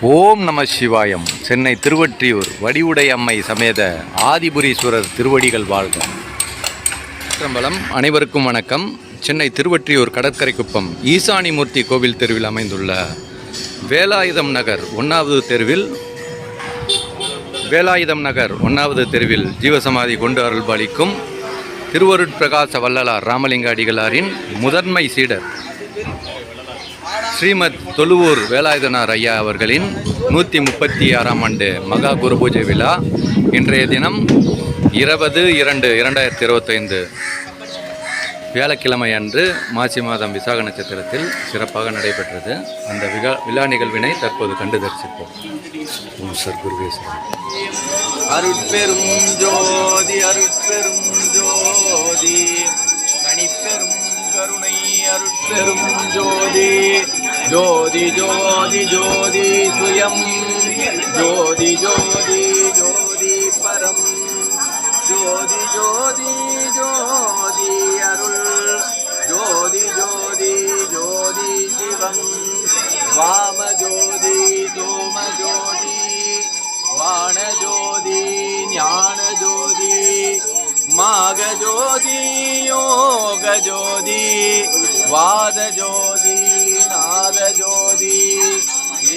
ஓம் நம சிவாயம். சென்னை திருவொற்றியூர் வடிவுடை அம்மை சமேத ஆதிபுரீஸ்வரர் திருவடிகள் வாழ்க. சிற்றம்பலம். அனைவருக்கும் வணக்கம். சென்னை திருவொற்றியூர் கடற்கரை குப்பம் ஈசானிமூர்த்தி கோவில் தெருவில் அமைந்துள்ள வேலாயுதம் நகர் 1வது தெருவில் ஜீவசமாதி கொண்டு அருள்பாலிக்கும் திருவருட்பிரகாச வள்ளலார் ராமலிங்க அடிகளாரின் முதன்மை சீடர் ஸ்ரீமத் தொழுவூர் வேலாயுதனார் ஐயா அவர்களின் 136ஆம் ஆண்டு மகா குரு பூஜை விழா இன்றைய தினம் 20/2/2025 வியாழக்கிழமை அன்று மாசி மாதம் விசாக நட்சத்திரத்தில் சிறப்பாக நடைபெற்றது. அந்த விழா நிகழ்வினை தற்போது கண்டு தரிசிப்போம். ஓம் சர்க்குருவே சரணம். அருட்பெரும் ஜோதி அருட்பெரும் ஜோதி தனிப்பெரும் கருணை அருட்பெரும் ஜோதி ஜோதி ஜோதி ஜோதி சுயம் ஜோதி ஜோதி ஜோதி பரம் ஜோதி ஜோதி ஜோதி அருள் ஜோதி ஜோதி ஜோதி சிவம் வாம ஜோதி சோம ஜோதி வாண ஜோதி ஞான ஜோதி மாக ஜோதி யோக ஜோதி வாத ஜோதி நாத ஜோதி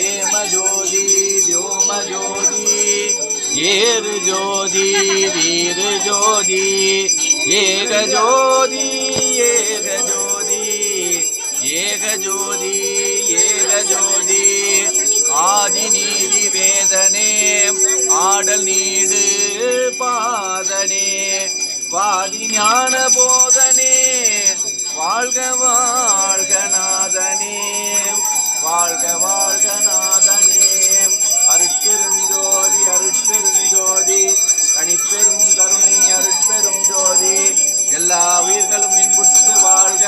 ஏம ஜோதி வியோம ஜோதி ஏறு ஜோதி வீர ஜோதி ஏக ஜோதி ஏக ஜோதி ஏக ஜோதி ஏக ஜோதி ஆதி நீதி வேதனே ஆடல் நீடு பாதனே வாதி ஞான போதனே வாழ்க வாழ்க நாதனே வாழ்க வாழ்க நாதனே அருட்பெருஞ்சோதி அருட்பெருஞ்சோதி தனிப்பெரும் கருணை அருட்பெரும் ஜோதி எல்லா உயிர்களும் இன்புற்று வாழ்க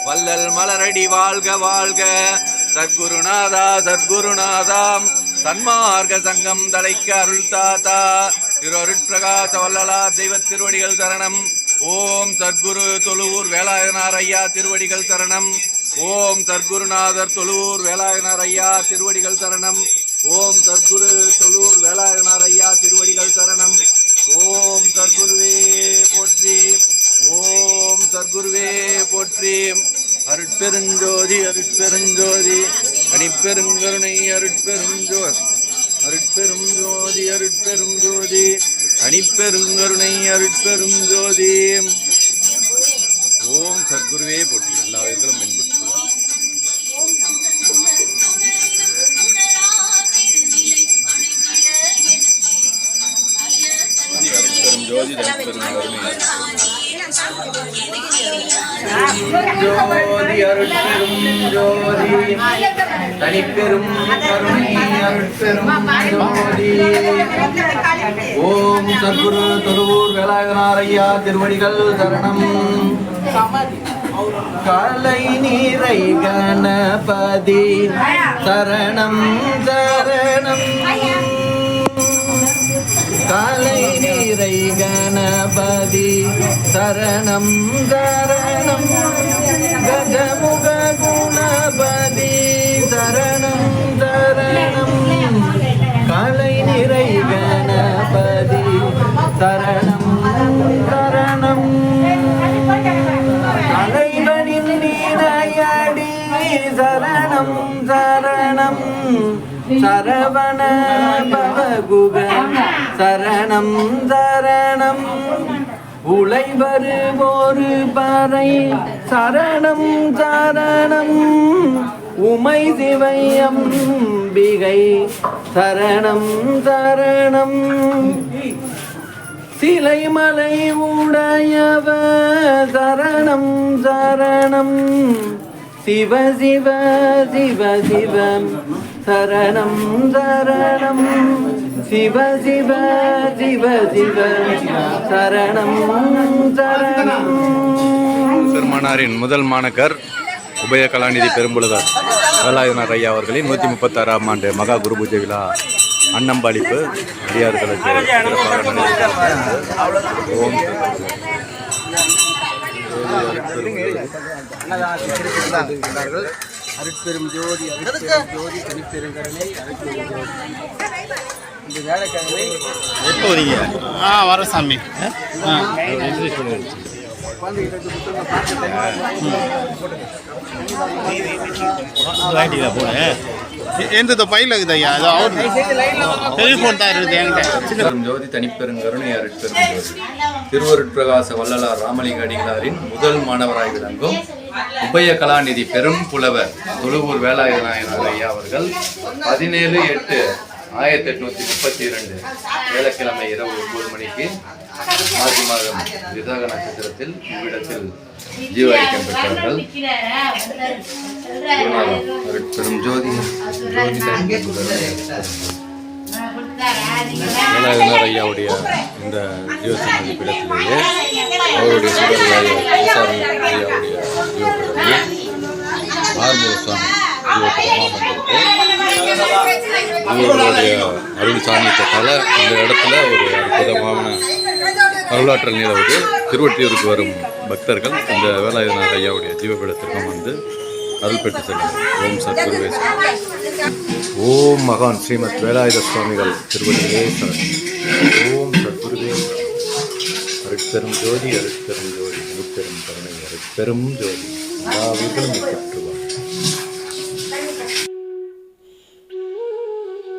வள்ளல் மலரடி வாழ்க வாழ்க சத்குருநாதா சத்குருநாதா சன்மார்க்க சங்கம் தலைக்க அருள் தாத்தா திரு அருட்பிரகாச வள்ளலார் தெய்வ திருவடிகள் தரணம். ஓம் சத்குரு தொழுவூர் வேலாயுதனார் ஐயா திருவடிகள் தரணம். ஓம் சத்குருநாதர் தொழுவூர் வேலாயுதனார் ஐயா திருவடிகள் தரணம். ஓம் சத்குரு தொழுவூர் வேலாயுதனார் ஐயா திருவடிகள் தரணம். ஓம் சத்குருவே போற்றி. ஓம் சத்குருவே போற்றி. அருட்பெருஞ்சோதி அருட்பெருஞ்சோதி தனிப்பெருங்கருணை அருட்பெருஞ்சோதி அருட்பெரும் ஜோதி அருட்பெரும் ஜோதி தனிப்பெருங்கருணை அருட்பெரும் ஜோதி. ஓம் சத்குருவே போற்றி. எல்லா விதத்திலும் பின்பற்றுவார். அருட்பெரும் ஜோதி தனிப்பெருங்கருணை ஜோதி அருட்பெரும் ஜோதி தனிப்பெரும் கருணை அருட்பெரும் ஜோதி. ஓம் சத்குரு தொழுவூர் வேலாயுதனார் ஐயா திருவடிகள் சரணம். கலை நீரை கணபதி சரணம் சரணம். காலை நீரை கணபதி சரணம் சரணம். கஜமுக குணபதி சரணம் சரணம். காலை நிறை கணபதி சரணம் சரணம். தலைவனின் நீரையடி சரணம் சரணம். சரவண பவகுக சரணம் சரணம். உழைவரு ஒரு பறை சரணம் சரணம். உமை சிவையம்பிகை சரணம் சரணம். சிலைமலை உடையவ சரணம் சரணம். சிவ சிவ சிவ சிவம் சரணம் சரணம். சிவ சிவ சிவ சிவ சரணம் சரணம். பெருமானாரின் முதல் மாணக்கர் உபய கலாநிதி பெரும்புலவர் வேலாயுதனார் ஐயா அவர்களின் 136ஆம் ஆண்டு மகா குரு பூஜை விழா அன்னம்பாளிப்பு அடியார்களுக்கு ஓம் அன்னதானத்தை அருட்பெரும் ஜோதி அருட்பெரும் ஜோதி தனிப்பெருங்கருணை அருட்பெரும் ஜோதி. இந்த வேலைக்கிழமை எப்போ வரீங்க? வர சாமி. வாங்கிட்டீங்களா போன எந்த பையில் இருக்குது ஐயா? அது அவர் டெலிஃபோன் தான் இருக்குது என்கிட்ட. ஜோதி தனிப்பெருங்கருணை அருட்பெரும் ஜோதி திருவருட்பிரகாச வள்ளலார் ராமலிங்க அடிகளாரின் முதல் மாணவராய் விளங்கும் உபய கலாநிதி பெரும் புலவர் தொழுவூர் வேலாயுதநாயனார் ஐயா அவர்கள் 17/8/1832 வேலைக்கிழமை இரவு 9 மணிக்கு மாசி மாதம் விசாக நட்சத்திரத்தில் இவ்விடத்தில் ஜீவாய்க்கம் பெற்றார்கள். அருட்பெரும் ஜோதி வேலாயுதனார் ஐயாவுடைய இந்த ஜீவசமாதி பீடத்திலேயே அவருடைய சுடர் ஐயாவுடைய ஜீவபீடமே ஆறுமுக சுவாமி இவர்களுடைய அருள் சாமியத்தால் இந்த இடத்துல ஒரு அற்புதமான அருளாற்றல் நிலவுது. திருவொற்றியூருக்கு வரும் பக்தர்கள் இந்த வேலாயுதனார் ஐயாவுடைய ஜீவபீடத்திற்கும் வந்து அருள் பெற்று செல்லும். ஓம் சத்குருவே சரணம். ஓம் மகான் ஸ்ரீமத் வேலாயுத சுவாமிகள் திருவடிகளே சரணம். ஓம் சத்குருவே சரணம். அருட்பெரும் ஜோதி அருட்பெரும் ஜோதி அருட்பெரும் கருணை அருட்பெரும் ஜோதி எல்லா உயிர்களும் பெற்றுவார்.